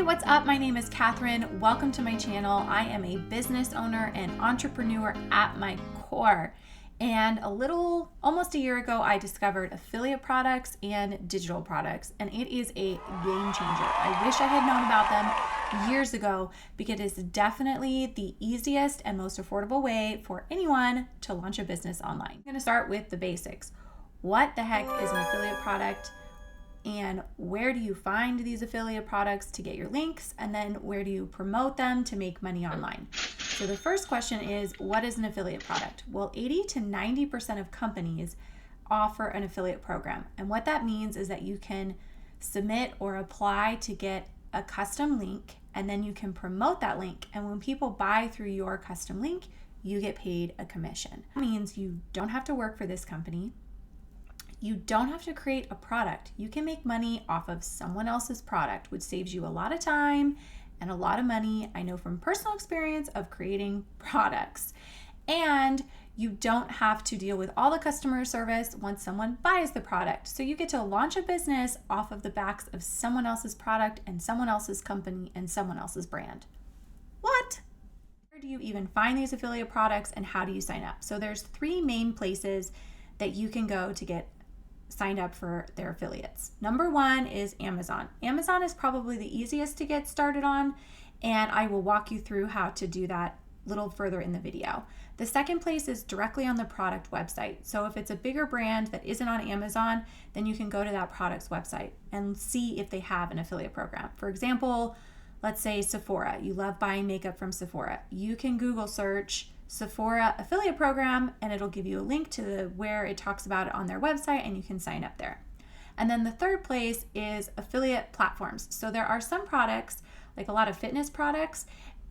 What's up? My name is Catherine. Welcome to my channel. I am a business owner and entrepreneur at my core. And almost a year ago, I discovered affiliate products and digital products, and it is a game changer. I wish I had known about them years ago because it is definitely the easiest and most affordable way for anyone to launch a business online. I'm going to start with the basics. What the heck is an affiliate product? And where do you find these affiliate products to get your links? And then where do you promote them to make money online? So the first question is, what is an affiliate product? Well, 80 to 90% of companies offer an affiliate program. And what that means is that you can submit or apply to get a custom link, and then you can promote that link. And when people buy through your custom link, you get paid a commission. That means you don't have to work for this company. You don't have to create a product. You can make money off of someone else's product, which saves you a lot of time and a lot of money. I know from personal experience of creating products. And you don't have to deal with all the customer service once someone buys the product. So you get to launch a business off of the backs of someone else's product and someone else's company and someone else's brand. What? Where do you even find these affiliate products and how do you sign up? So there's three main places that you can go to get signed up for their affiliates. Number one is Amazon. Amazon is probably the easiest to get started on, and I will walk you through how to do that a little further in the video. The second place is directly on the product website. So if it's a bigger brand that isn't on Amazon, then you can go to that product's website and see if they have an affiliate program. For example, let's say Sephora. You love buying makeup from Sephora. You can Google search Sephora affiliate program and it'll give you a link to where it talks about it on their website and you can sign up there. And then the third place is affiliate platforms. So there are some products, like a lot of fitness products,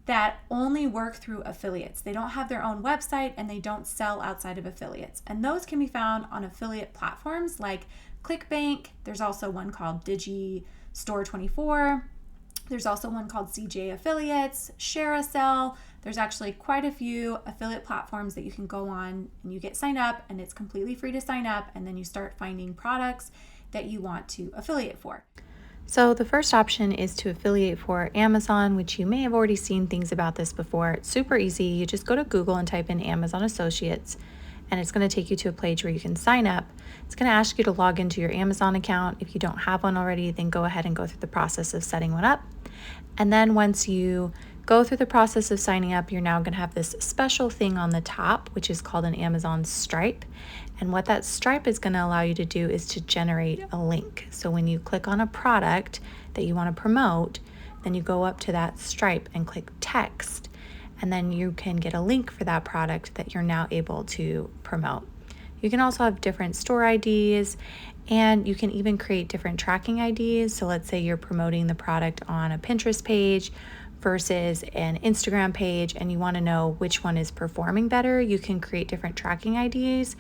that only work through affiliates. They don't have their own website and they don't sell outside of affiliates. And those can be found on affiliate platforms like ClickBank. There's also one called Digistore24. There's also one called CJ Affiliates, ShareASell. There's actually quite a few affiliate platforms that you can go on and you get signed up, and it's completely free to sign up, and then you start finding products that you want to affiliate for. So the first option is to affiliate for Amazon, which you may have already seen things about this before. It's super easy. You just go to Google and type in Amazon Associates, and it's going to take you to a page where you can sign up. It's going to ask you to log into your Amazon account. If you don't have one already, then go ahead and go through the process of setting one up. And then once you go through the process of signing up, you're now going to have this special thing on the top, which is called an Amazon Stripe. And what that Stripe is going to allow you to do is to generate a link. So when you click on a product that you want to promote, then you go up to that Stripe and click text. And then you can get a link for that product that you're now able to promote. You can also have different store IDs, and you can even create different tracking IDs. So let's say you're promoting the product on a Pinterest page versus an Instagram page, and you want to know which one is performing better. You can create different tracking IDs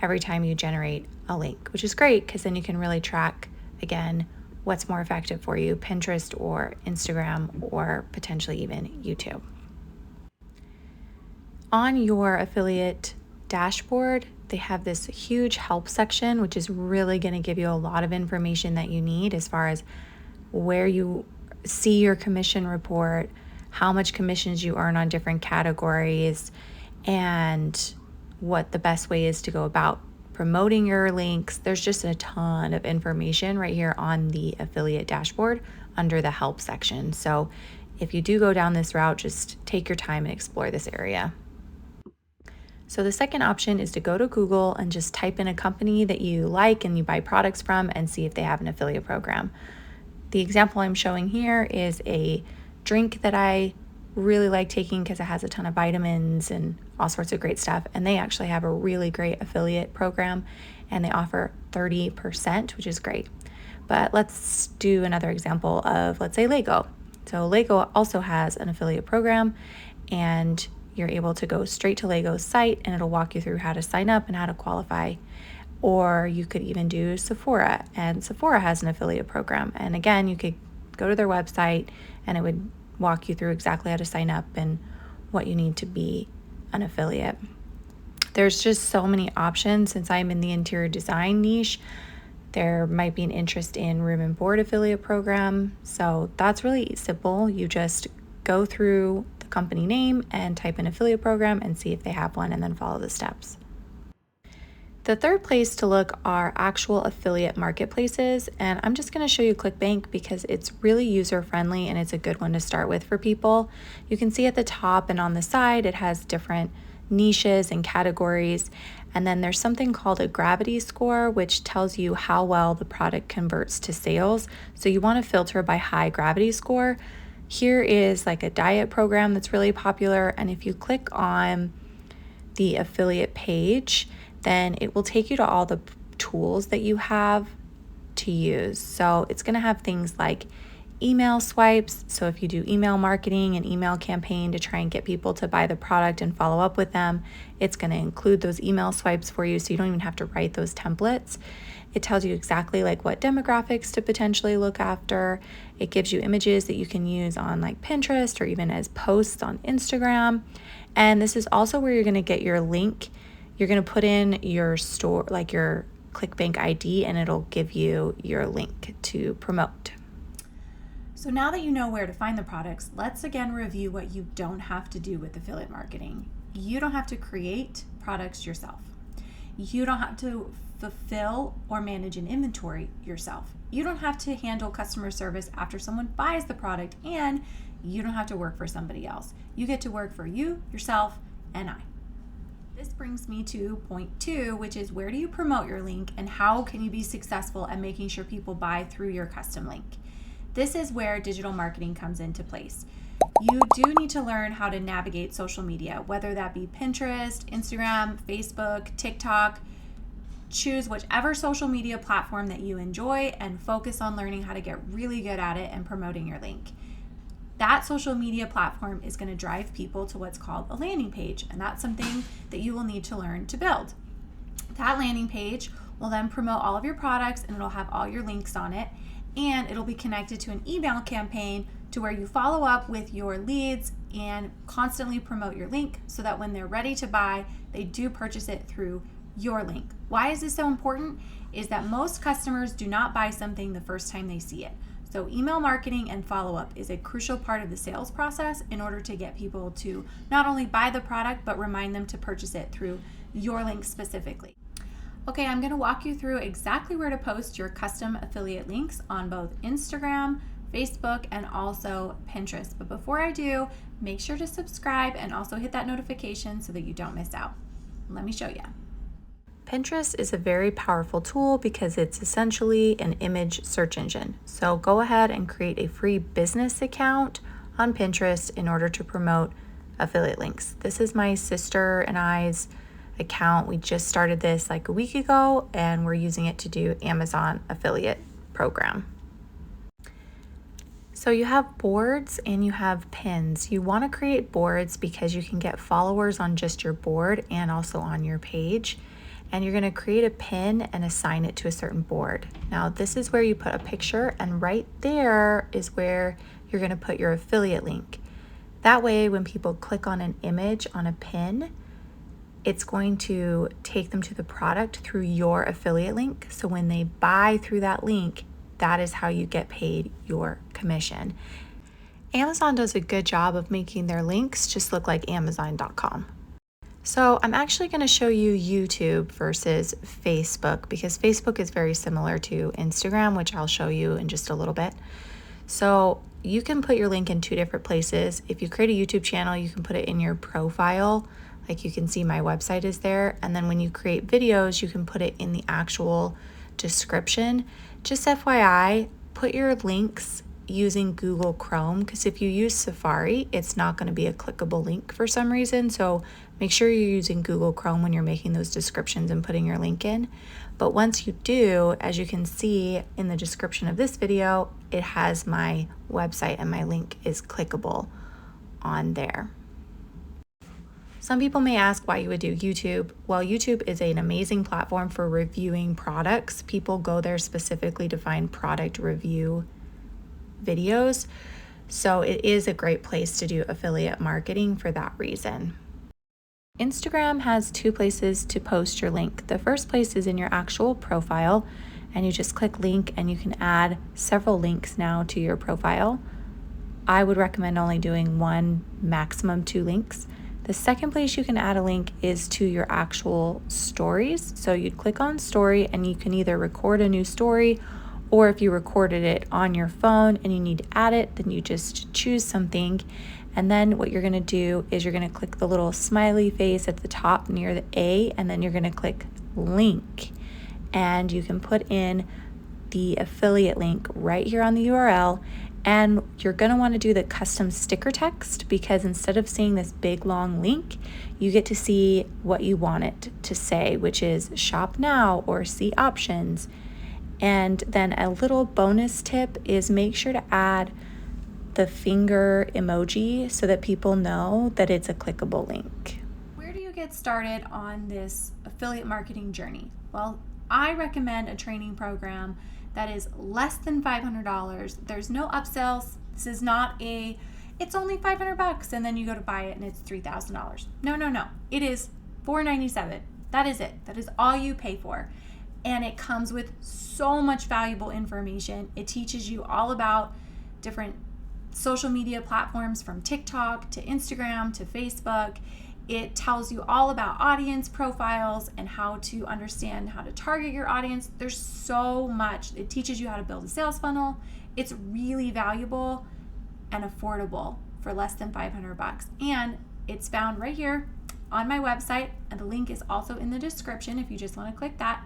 every time you generate a link, which is great because then you can really track, again, what's more effective for you, Pinterest or Instagram or potentially even YouTube. On your affiliate dashboard, they have this huge help section, which is really going to give you a lot of information that you need as far as where you see your commission report, how much commissions you earn on different categories, and what the best way is to go about promoting your links. There's just a ton of information right here on the affiliate dashboard under the help section. So if you do go down this route, just take your time and explore this area. So the second option is to go to Google and just type in a company that you like and you buy products from and see if they have an affiliate program. The example I'm showing here is a drink that I really like taking because it has a ton of vitamins and all sorts of great stuff. And they actually have a really great affiliate program and they offer 30%, which is great. But let's do another example of, let's say, Lego. So Lego also has an affiliate program, and you're able to go straight to Lego's site and it'll walk you through how to sign up and how to qualify. Or you could even do Sephora, and Sephora has an affiliate program. And again, you could go to their website and it would walk you through exactly how to sign up and what you need to be an affiliate. There's just so many options. Since I'm in the interior design niche, There might be an interest in room and board affiliate program. So that's really simple. You just go through the company name and type in affiliate program and see if they have one, and then follow the steps. The third place to look are actual affiliate marketplaces, and I'm just going to show you ClickBank because it's really user friendly and it's a good one to start with for people. You can see at the top and on the side it has different niches and categories, and then there's something called a gravity score, which tells you how well the product converts to sales. So you want to filter by high gravity score. Here is like a diet program that's really popular, and if you click on the affiliate page, then it will take you to all the tools that you have to use. So it's going to have things like email swipes. So if you do email marketing and email campaign to try and get people to buy the product and follow up with them, it's going to include those email swipes for you, so you don't even have to write those templates. It tells you exactly like what demographics to potentially look after. It gives you images that you can use on like Pinterest or even as posts on Instagram. And this is also where you're going to get your link. You're going to put in your store, like your ClickBank ID, and it'll give you your link to promote. So now that you know where to find the products, let's again review what you don't have to do with affiliate marketing. You don't have to create products yourself. You don't have to fulfill or manage an inventory yourself. You don't have to handle customer service after someone buys the product, and you don't have to work for somebody else. You get to work for you, yourself, and I. This brings me to point 2, which is where do you promote your link and how can you be successful at making sure people buy through your custom link? This is where digital marketing comes into place. You do need to learn how to navigate social media, whether that be Pinterest, Instagram, Facebook, TikTok. Choose whichever social media platform that you enjoy and focus on learning how to get really good at it and promoting your link. That social media platform is going to drive people to what's called a landing page, and that's something that you will need to learn to build. That landing page will then promote all of your products, and it'll have all your links on it, and it'll be connected to an email campaign to where you follow up with your leads and constantly promote your link so that when they're ready to buy, they do purchase it through your link. Why is this so important? Is that most customers do not buy something the first time they see it. So email marketing and follow-up is a crucial part of the sales process in order to get people to not only buy the product, but remind them to purchase it through your link specifically. Okay, I'm gonna walk you through exactly where to post your custom affiliate links on both Instagram, Facebook, and also Pinterest. But before I do, make sure to subscribe and also hit that notification so that you don't miss out. Let me show you. Pinterest is a very powerful tool because it's essentially an image search engine. So go ahead and create a free business account on Pinterest in order to promote affiliate links. This is my sister and I's account. We just started this like a week ago, and we're using it to do Amazon affiliate program. So you have boards and you have pins. You want to create boards because you can get followers on just your board and also on your page. And you're going to create a pin and assign it to a certain board. Now this is where you put a picture, and right there is where you're going to put your affiliate link. That way when people click on an image on a pin, it's going to take them to the product through your affiliate link. So when they buy through that link, that is how you get paid your commission. Amazon does a good job of making their links just look like Amazon.com. So I'm actually going to show you YouTube versus Facebook because Facebook is very similar to Instagram, which I'll show you in just a little bit. So you can put your link in 2 different places. If you create a YouTube channel, you can put it in your profile. Like you can see my website is there. And then when you create videos, you can put it in the actual description. Just FYI, put your links using Google Chrome, because if you use Safari, it's not going to be a clickable link for some reason. So make sure you're using Google Chrome when you're making those descriptions and putting your link in. But once you do, as you can see in the description of this video, it has my website and my link is clickable on there. Some people may ask why you would do YouTube. Well, YouTube is an amazing platform for reviewing products. People go there specifically to find product review videos. So it is a great place to do affiliate marketing for that reason. Instagram has 2 places to post your link. The first place is in your actual profile, and you just click link, and you can add several links now to your profile. I would recommend only doing one, maximum 2 links. The second place you can add a link is to your actual stories. So you'd click on story, and you can either record a new story, or if you recorded it on your phone and you need to add it, then you just choose something. And then what you're gonna do is you're gonna click the little smiley face at the top near the A, and then you're gonna click link. And you can put in the affiliate link right here on the URL. And you're gonna wanna do the custom sticker text, because instead of seeing this big long link, you get to see what you want it to say, which is shop now or see options. And then a little bonus tip is make sure to add the finger emoji so that people know that it's a clickable link. Where do you get started on this affiliate marketing journey? Well, I recommend a training program that is less than $500. There's no upsells. This is not it's only $500 and then you go to buy it and it's $3,000. No. It is $497. That is it. That is all you pay for. And it comes with so much valuable information. It teaches you all about different social media platforms, from TikTok to Instagram to Facebook. It tells you all about audience profiles and how to understand how to target your audience. There's so much. It teaches you how to build a sales funnel. It's really valuable and affordable for less than $500. And it's found right here on my website. And the link is also in the description if you just want to click that.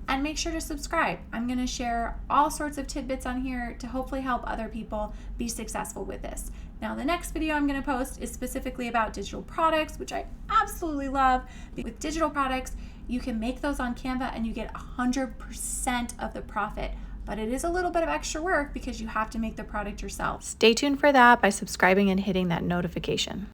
And make sure to subscribe. I'm going to share all sorts of tidbits on here to hopefully help other people be successful with this. Now, the next video I'm going to post is specifically about digital products, which I absolutely love. With digital products, you can make those on Canva and you get 100% of the profit. But it is a little bit of extra work because you have to make the product yourself. Stay tuned for that by subscribing and hitting that notification.